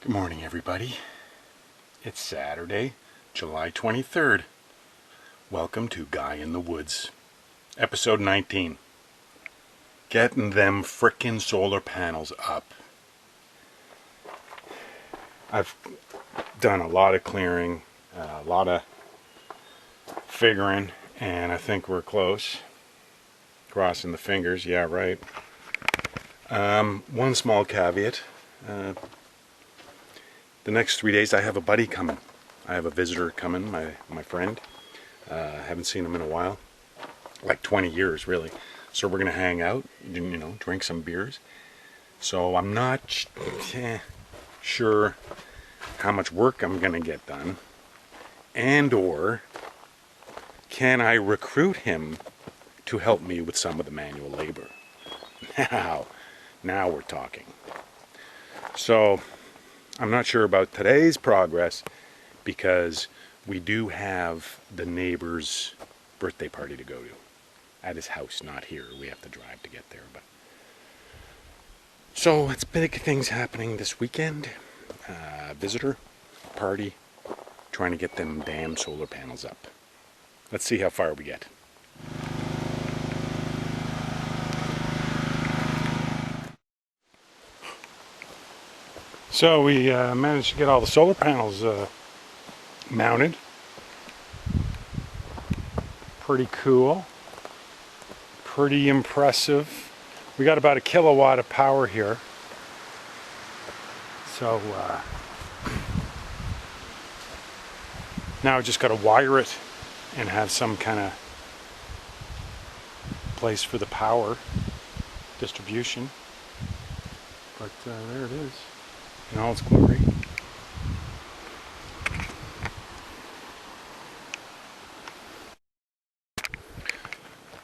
Good morning, everybody. It's Saturday, July 23rd. Welcome to Guy in the Woods, episode 19. Getting them frickin' solar panels up. I've done a lot of clearing, a lot of figuring, and I think we're close. Crossing the fingers, yeah, right. One small caveat. The next 3 days I have a buddy coming. I have a visitor coming, my friend. Haven't seen him in a while. Like 20 years, really. So we're going to hang out, drink some beers. So I'm not sure how much work I'm going to get done. And or can I recruit him to help me with some of the manual labor? Now we're talking. So I'm not sure about today's progress because we do have the neighbor's birthday party to go to at his house, not here. We have to drive to get there. But so it's big things happening this weekend. Visitor party, trying to get them damn solar panels up. Let's see how far we get. So we managed to get all the solar panels mounted. Pretty cool. Pretty impressive. We got about 1 kilowatt of power here. So now I just got to wire it and have some kind of place for the power distribution. But there it is in all its glory.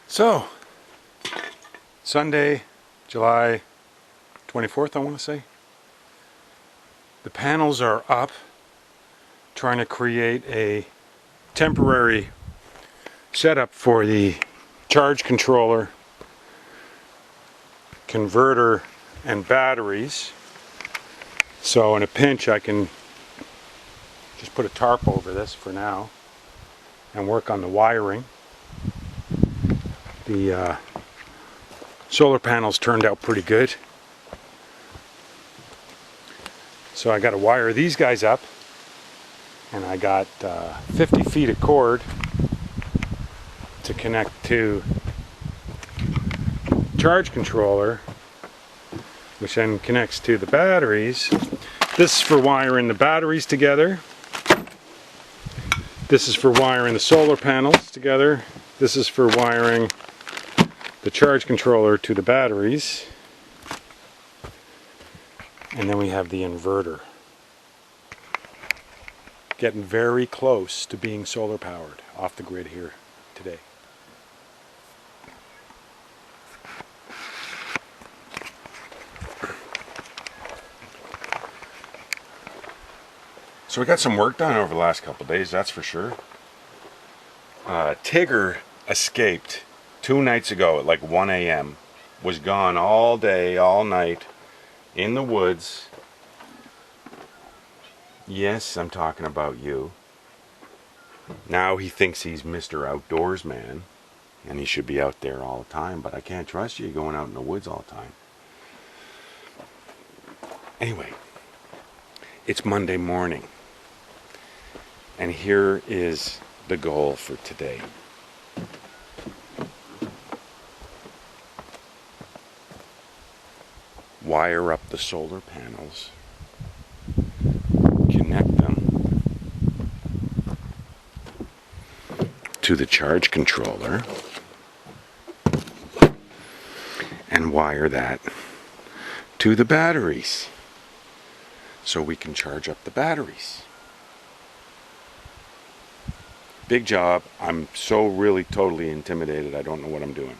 So, Sunday, July 24th, I want to say. The panels are up, trying to create a temporary setup for the charge controller, converter, and batteries. So in a pinch I can just put a tarp over this for now and work on the wiring. The solar panels turned out pretty good. So I got to wire these guys up, and I got 50 feet of cord to connect to charge controller, which then connects to the batteries. This is for wiring the batteries together. This is for wiring the solar panels together. This is for wiring the charge controller to the batteries. And then we have the inverter. Getting very close to being solar powered off the grid here today. So we got some work done over the last couple of days, that's for sure. Tigger escaped 2 nights ago at like 1 a.m. Was gone all day, all night, in the woods. Yes, I'm talking about you. Now he thinks he's Mr. Outdoors Man, and he should be out there all the time, but I can't trust you going out in the woods all the time. Anyway, it's Monday morning, and here is the goal for today. Wire up the solar panels, connect them to the charge controller, and wire that to the batteries so we can charge up the batteries. Big job. I'm so really totally intimidated. I don't know what I'm doing.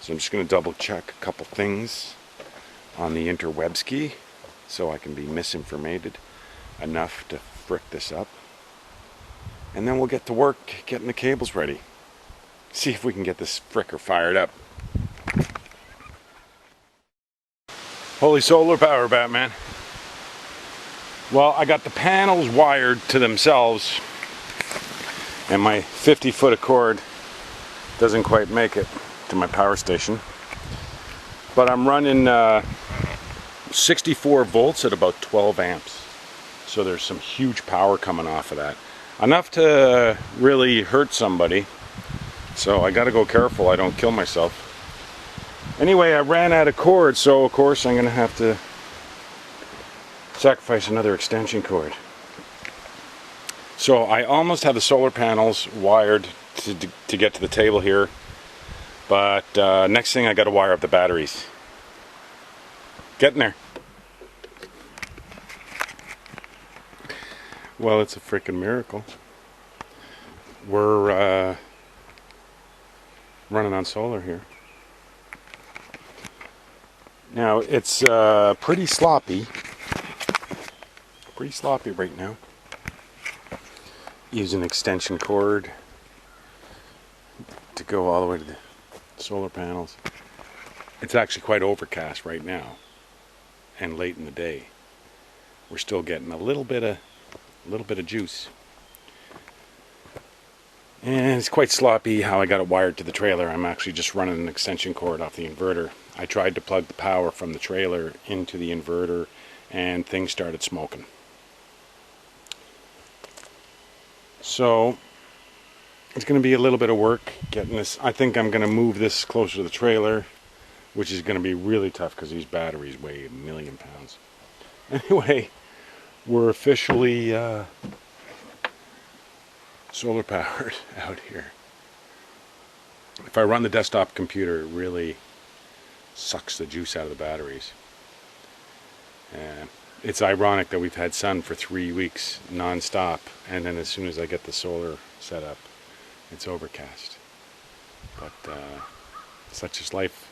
So I'm just going to double check a couple things on the interwebski so I can be misinformated enough to frick this up. And then we'll get to work getting the cables ready. See if we can get this fricker fired up. Holy solar power, Batman. Well, I got the panels wired to themselves, and my 50-foot of cord doesn't quite make it to my power station. But I'm running 64 volts at about 12 amps. So there's some huge power coming off of that. Enough to really hurt somebody. So I gotta go careful I don't kill myself. Anyway, I ran out of cord, so of course I'm gonna have to sacrifice another extension cord. So I almost have the solar panels wired to get to the table here, but next thing I got to wire up the batteries. Getting there. Well, it's a freaking miracle. We're running on solar here. Now it's pretty sloppy right now. Using extension cord to go all the way to the solar panels. It's actually quite overcast right now, and late in the day. We're still getting a little bit of juice. And it's quite sloppy how I got it wired to the trailer. I'm actually just running an extension cord off the inverter. I tried to plug the power from the trailer into the inverter, and things started smoking. So it's going to be a little bit of work getting this. I think I'm going to move this closer to the trailer, which is going to be really tough because these batteries weigh 1,000,000 pounds. Anyway, we're officially solar powered out here. If I run the desktop computer, it really sucks the juice out of the batteries. And it's ironic that we've had sun for 3 weeks non-stop, and then as soon as I get the solar set up, it's overcast. But such is life.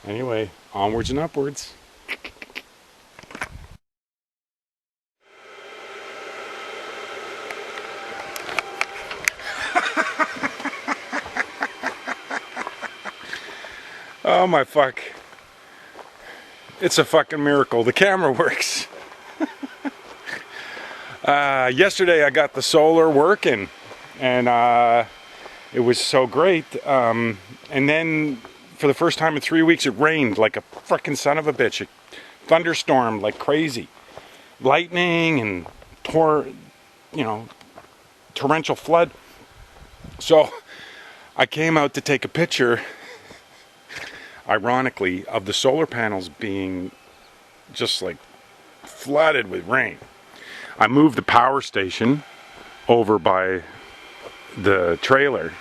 Anyway, onwards and upwards. Oh my fuck. It's a fucking miracle. The camera works. Yesterday I got the solar working, and it was so great. And then for the first time in 3 weeks it rained like a fucking son of a bitch. It thunderstormed like crazy. Lightning and torrential flood. So I came out to take a picture, ironically, of the solar panels being just like flooded with rain. I moved the power station over by the trailer,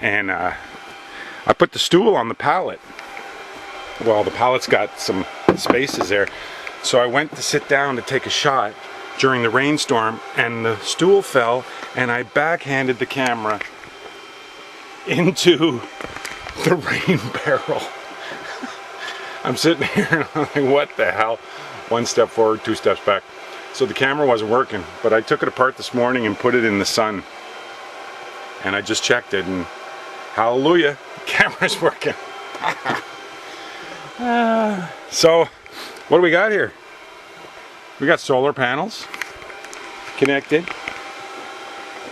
and I put the stool on the pallet. Well, the pallet's got some spaces there, so I went to sit down to take a shot during the rainstorm, and the stool fell, and I backhanded the camera into the rain barrel. I'm sitting here and I'm like, what the hell? 1 step forward, 2 steps back. So the camera wasn't working, but I took it apart this morning and put it in the sun. And I just checked it, and hallelujah, the camera's working. So, what do we got here? We got solar panels connected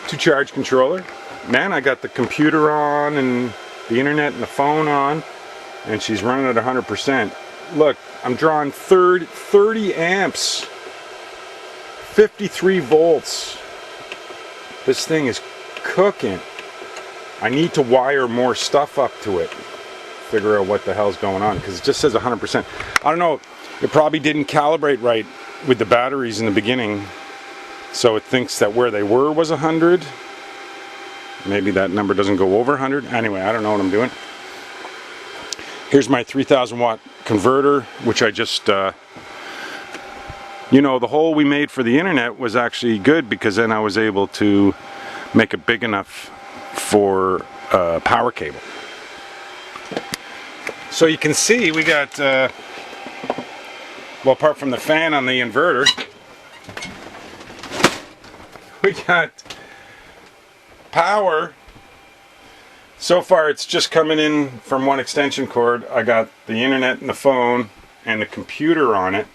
to charge controller. Man, I got the computer on and the internet and the phone on, and she's running at 100%. Look, I'm drawing 30 amps, 53 volts. This thing is cooking. I need to wire more stuff up to it, figure out what the hell's going on, because it just says 100%. I don't know, it probably didn't calibrate right with the batteries in the beginning, so it thinks that where they were was 100. Maybe that number doesn't go over 100. Anyway, I don't know what I'm doing. Here's my 3,000 watt converter, which I just, the hole we made for the internet was actually good, because then I was able to make it big enough for a power cable. So you can see we got, well, apart from the fan on the inverter, we got power. So far it's just coming in from one extension cord. I got the internet and the phone and the computer on it.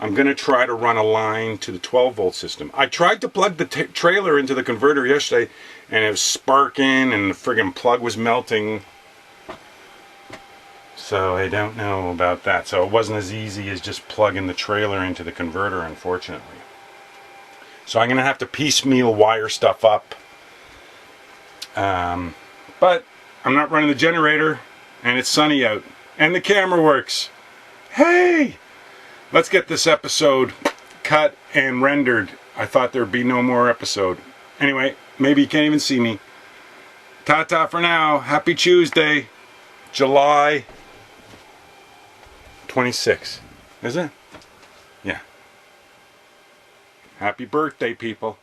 I'm going to try to run a line to the 12-volt system. I tried to plug the trailer into the converter yesterday, and it was sparking, and the friggin' plug was melting. So I don't know about that. So it wasn't as easy as just plugging the trailer into the converter, unfortunately. So I'm going to have to piecemeal wire stuff up. But I'm not running the generator, and it's sunny out, and the camera works. Hey! Let's get this episode cut and rendered. I thought there'd be no more episode. Anyway, maybe you can't even see me. Ta-ta for now. Happy Tuesday, July 26th. Is it? Yeah. Happy birthday, people.